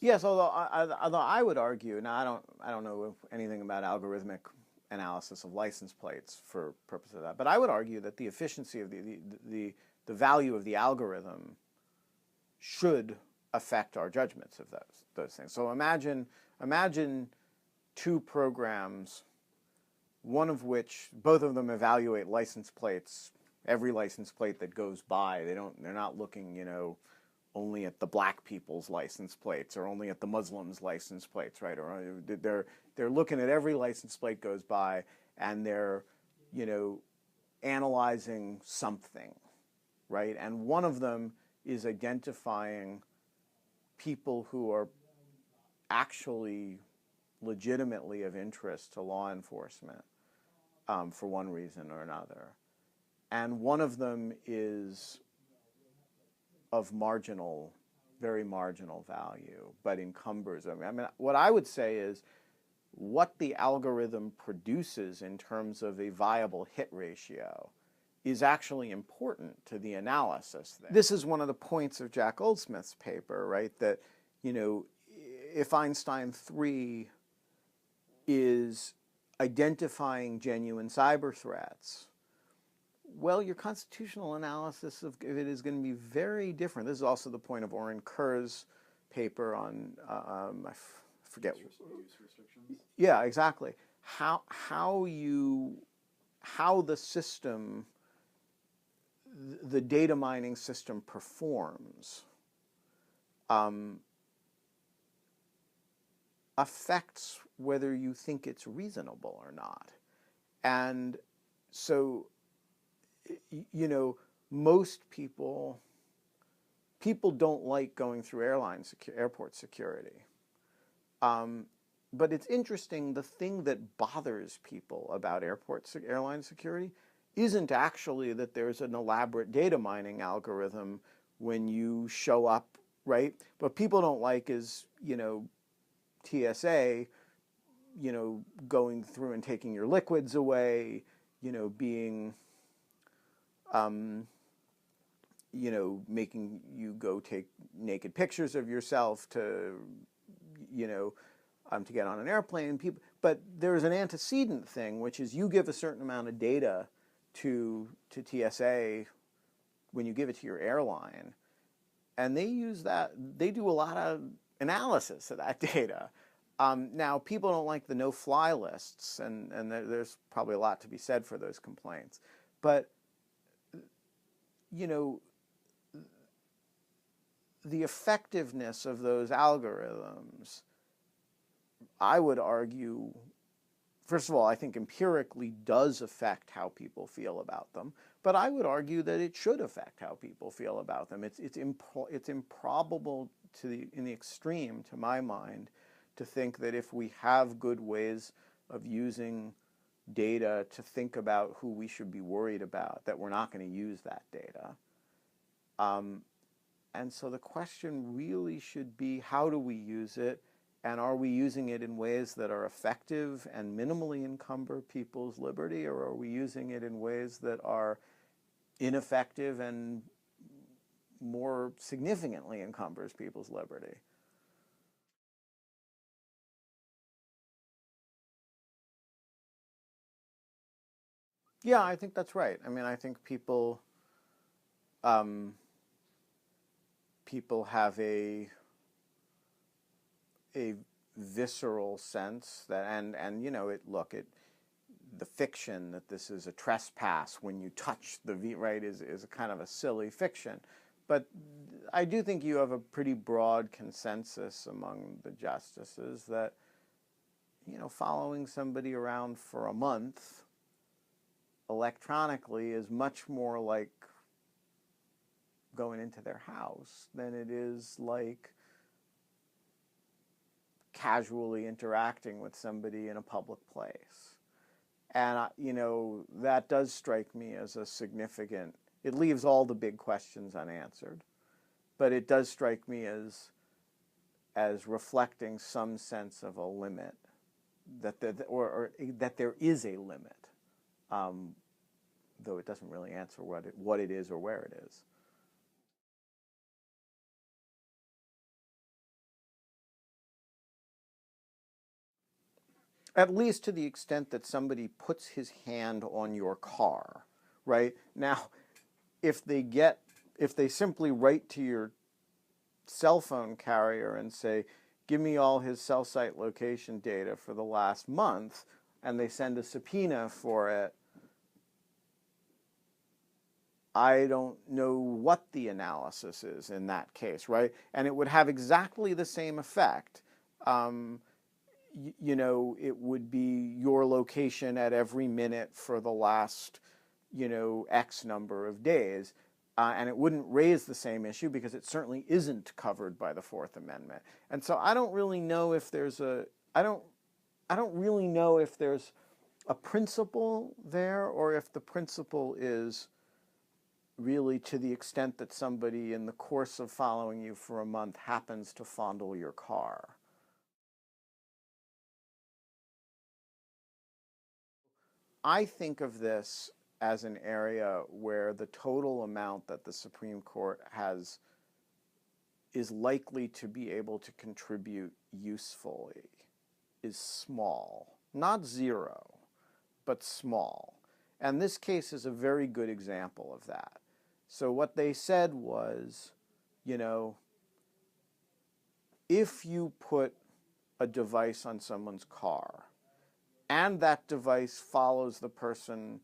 Yes, although I would argue, now I don't know anything about algorithmic analysis of license plates for purposes of that, but I would argue that the efficiency of the value of the algorithm should affect our judgments of those things. So imagine two programs, one of which, both of them evaluate license plates, every license plate that goes by. They're not looking, only at the black people's license plates or only at the Muslims' license plates, right? Or they're looking at every license plate goes by, and they're, analyzing something, right? And one of them is identifying people who are actually legitimately of interest to law enforcement for one reason or another. And one of them is of very marginal value, but encumbers them. I mean, what I would say is what the algorithm produces in terms of a viable hit ratio is actually important to the analysis there. This is one of the points of Jack Goldsmith's paper, right? That, if Einstein 3 is identifying genuine cyber threats, well, your constitutional analysis of it is going to be very different. This is also the point of Oren Kerr's paper on, I forget. Use restrictions. Yeah, exactly. How the system, the data mining system performs affects whether you think it's reasonable or not. And so, most people don't like going through airport security. But it's interesting, the thing that bothers people about airline security isn't actually that there's an elaborate data mining algorithm when you show up, right? What people don't like is, TSA, going through and taking your liquids away, being, making you go take naked pictures of yourself to get on an airplane. But there's an antecedent thing, which is you give a certain amount of data to TSA when you give it to your airline, and they use that. They do a lot of analysis of that data. Now, people don't like the no-fly lists, and there's probably a lot to be said for those complaints. But, the effectiveness of those algorithms, I would argue, first of all, I think empirically does affect how people feel about them, but I would argue that it should affect how people feel about them. It's improbable in the extreme, to my mind, to think that if we have good ways of using data to think about who we should be worried about, that we're not going to use that data. And so the question really should be, how do we use it? And are we using it in ways that are effective and minimally encumber people's liberty, or are we using it in ways that are ineffective and more significantly encumbers people's liberty? Yeah, I think that's right. I mean, I think people have a visceral sense that, and the fiction that this is a trespass when you touch the right is a kind of a silly fiction. But I do think you have a pretty broad consensus among the justices that, following somebody around for a month electronically is much more like going into their house than it is like casually interacting with somebody in a public place. And, that does strike me as a significant, it leaves all the big questions unanswered, but it does strike me as reflecting some sense of a limit, that that there is a limit, though it doesn't really answer what it is or where it is. at least to the extent that somebody puts his hand on your car, right? Now, if they simply write to your cell phone carrier and say, give me all his cell site location data for the last month, and they send a subpoena for it, I don't know what the analysis is in that case, right? And it would have exactly the same effect. You know, it would be your location at every minute for the last, you know, X number of days. And it wouldn't raise the same issue because it certainly isn't covered by the Fourth Amendment. And so I don't really know if there's I don't really know if there's a principle there, or if the principle is really to the extent that somebody in the course of following you for a month happens to fondle your car. I think of this as an area where the total amount that the Supreme Court is likely to be able to contribute usefully is small. Not zero, but small. And this case is a very good example of that. So what they said was, you know, if you put a device on someone's car, and that device follows the person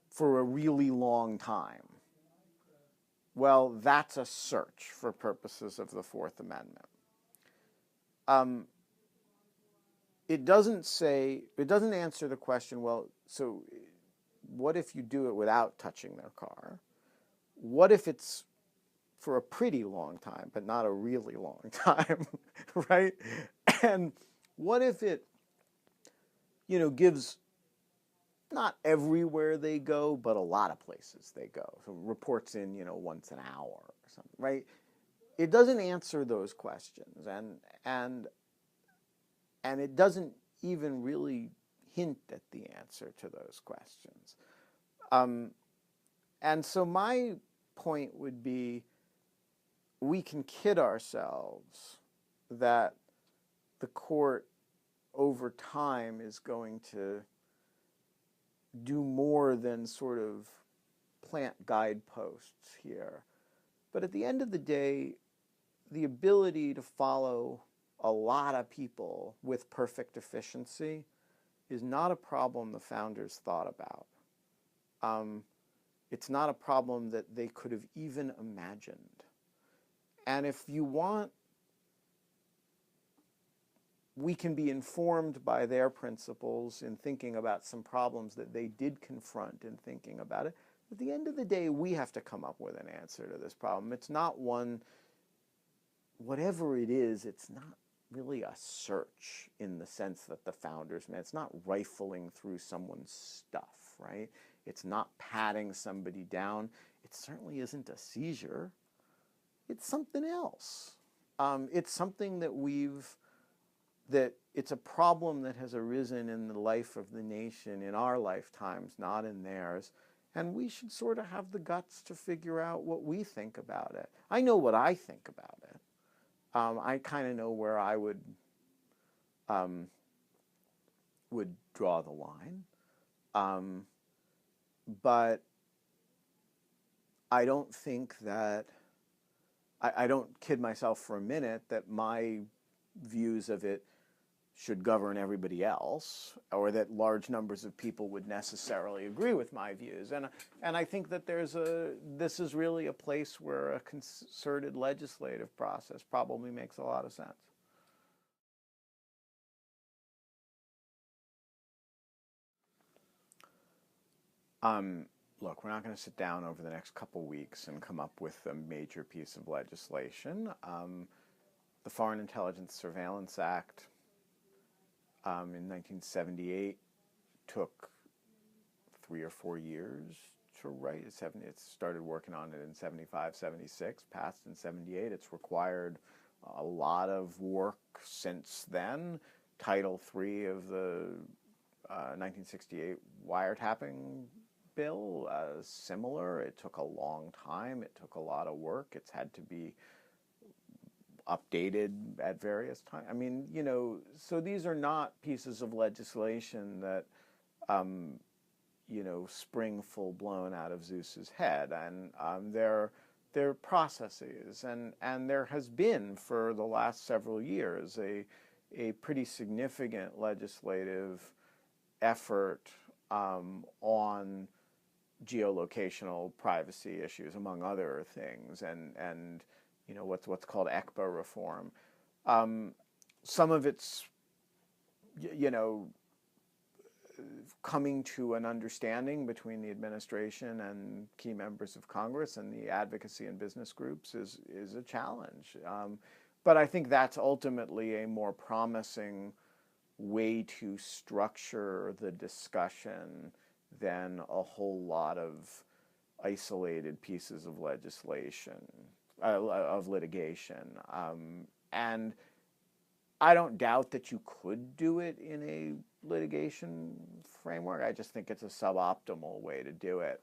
for a really long time, well, that's a search for purposes of the Fourth Amendment. It doesn't answer the question, well, so what if you do it without touching their car? What if it's for a pretty long time, but not a really long time, right? And what if it, you know, gives not everywhere they go, but a lot of places they go. So reports in, you know, once an hour or something, right? It doesn't answer those questions, and it doesn't even really hint at the answer to those questions. And so my point would be, we can kid ourselves that the court over time is going to do more than sort of plant guideposts here. But at the end of the day, the ability to follow a lot of people with perfect efficiency is not a problem the founders thought about. It's not a problem that they could have even imagined. And if you want, we can be informed by their principles in thinking about some problems that they did confront in thinking about it. At the end of the day, we have to come up with an answer to this problem. It's not one, whatever it is, it's not really a search in the sense that the founders meant. It's not rifling through someone's stuff, right? It's not patting somebody down. It certainly isn't a seizure. It's something else. It's something that it's a problem that has arisen in the life of the nation in our lifetimes, not in theirs. And we should sort of have the guts to figure out what we think about it. I know what I think about it. I kind of know where I would draw the line. But I don't think that, I don't kid myself for a minute that my views of it should govern everybody else, or that large numbers of people would necessarily agree with my views. And I think that this is really a place where a concerted legislative process probably makes a lot of sense. Look, we're not going to sit down over the next couple weeks and come up with a major piece of legislation. The Foreign Intelligence Surveillance Act in 1978 took 3 or 4 years to write. It started working on it in 75, 76, passed in 78. It's required a lot of work since then. Title III of the 1968 wiretapping bill, similar. It took a long time. It took a lot of work. It's had to be updated at various times. I mean, you know, so these are not pieces of legislation that, you know, spring full blown out of Zeus's head, and they're processes, and there has been for the last several years a pretty significant legislative effort on geolocational privacy issues, among other things, and you know what's called ECBA reform. Some of it's, you know, coming to an understanding between the administration and key members of Congress and the advocacy and business groups is a challenge. But I think that's ultimately a more promising way to structure the discussion than a whole lot of isolated pieces of legislation, of litigation. And I don't doubt that you could do it in a litigation framework. I just think it's a suboptimal way to do it.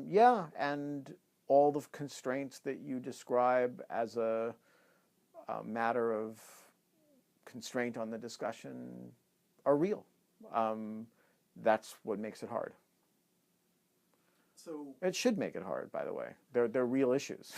Yeah, and all the constraints that you describe as a matter of constraint on the discussion are real. That's what makes it hard. So It should make it hard, by the way. They're real issues.